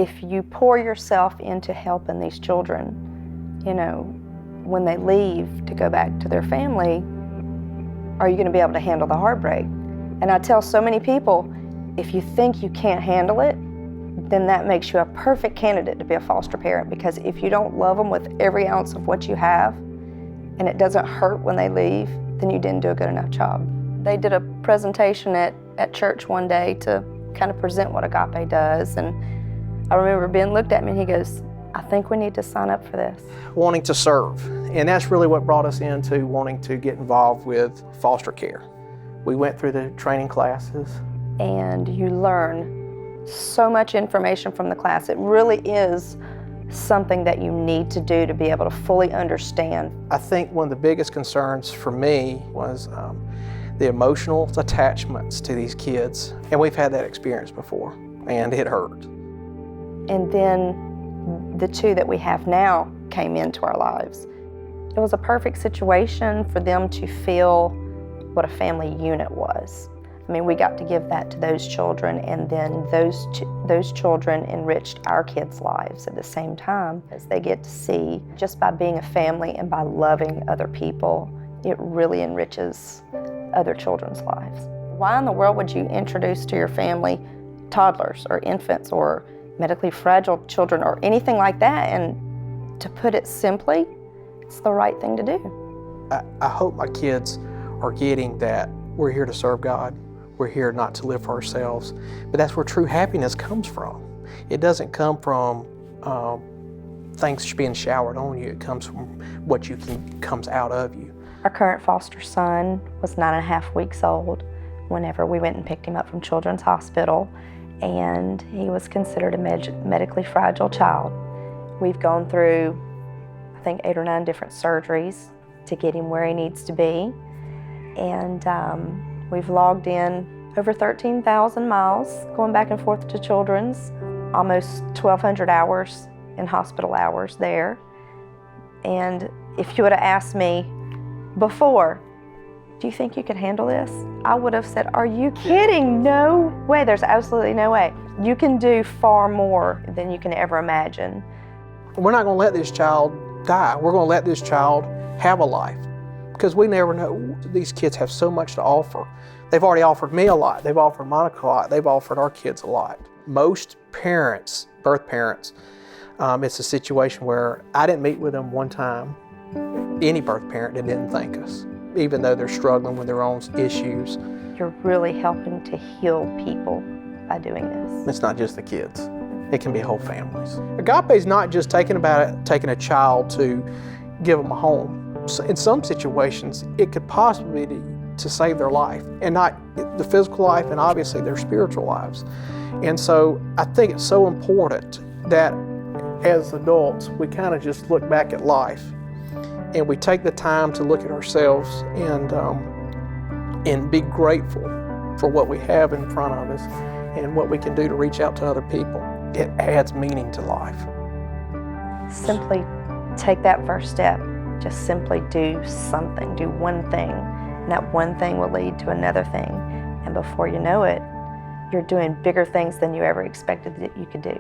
if you pour yourself into helping these children, you know, when they leave to go back to their family, are you going to be able to handle the heartbreak? And I tell so many people, if you think you can't handle it, then that makes you a perfect candidate to be a foster parent, because if you don't love them with every ounce of what you have, and it doesn't hurt when they leave, then you didn't do a good enough job. They did a presentation at church one day to kind of present what Agape does, and I remember Ben looked at me and he goes, I think we need to sign up for this. Wanting to serve, and that's really what brought us into wanting to get involved with foster care. We went through the training classes. And you learn so much information from the class. It really is something that you need to do to be able to fully understand. I think one of the biggest concerns for me was the emotional attachments to these kids. And we've had that experience before, and it hurt. And then the two that we have now came into our lives. It was a perfect situation for them to feel what a family unit was. I mean, we got to give that to those children, and then those children enriched our kids' lives at the same time, as they get to see, just by being a family and by loving other people, it really enriches other children's lives. Why in the world would you introduce to your family toddlers or infants or medically fragile children or anything like that? And to put it simply, it's the right thing to do. I hope my kids are getting that we're here to serve God. We're here not to live for ourselves, but that's where true happiness comes from. It doesn't come from things being showered on you. It comes from what comes out of you. Our current foster son was 9.5 weeks old whenever we went and picked him up from Children's Hospital, and he was considered a medically fragile child. We've gone through, I think, 8 or 9 different surgeries to get him where he needs to be, and we've logged in over 13,000 miles going back and forth to Children's, almost 1,200 hours in hospital hours there. And if you would have asked me before, do you think you could handle this? I would have said, are you kidding? No way, there's absolutely no way. You can do far more than you can ever imagine. We're not gonna let this child die. We're gonna let this child have a life, because we never know. These kids have so much to offer. They've already offered me a lot. They've offered Monica a lot. They've offered our kids a lot. Most parents, birth parents, it's a situation where I didn't meet with them one time, any birth parent that didn't thank us, even though they're struggling with their own issues. You're really helping to heal people by doing this. It's not just the kids. It can be whole families. Agape is not just taking a child to give them a home. So in some situations, it could possibly be to save their life, and not the physical life, and obviously their spiritual lives. And so I think it's so important that as adults, we kind of just look back at life and we take the time to look at ourselves and be grateful for what we have in front of us and what we can do to reach out to other people. It adds meaning to life. Simply take that first step. Just simply do something, do one thing, and that one thing will lead to another thing. And before you know it, you're doing bigger things than you ever expected that you could do.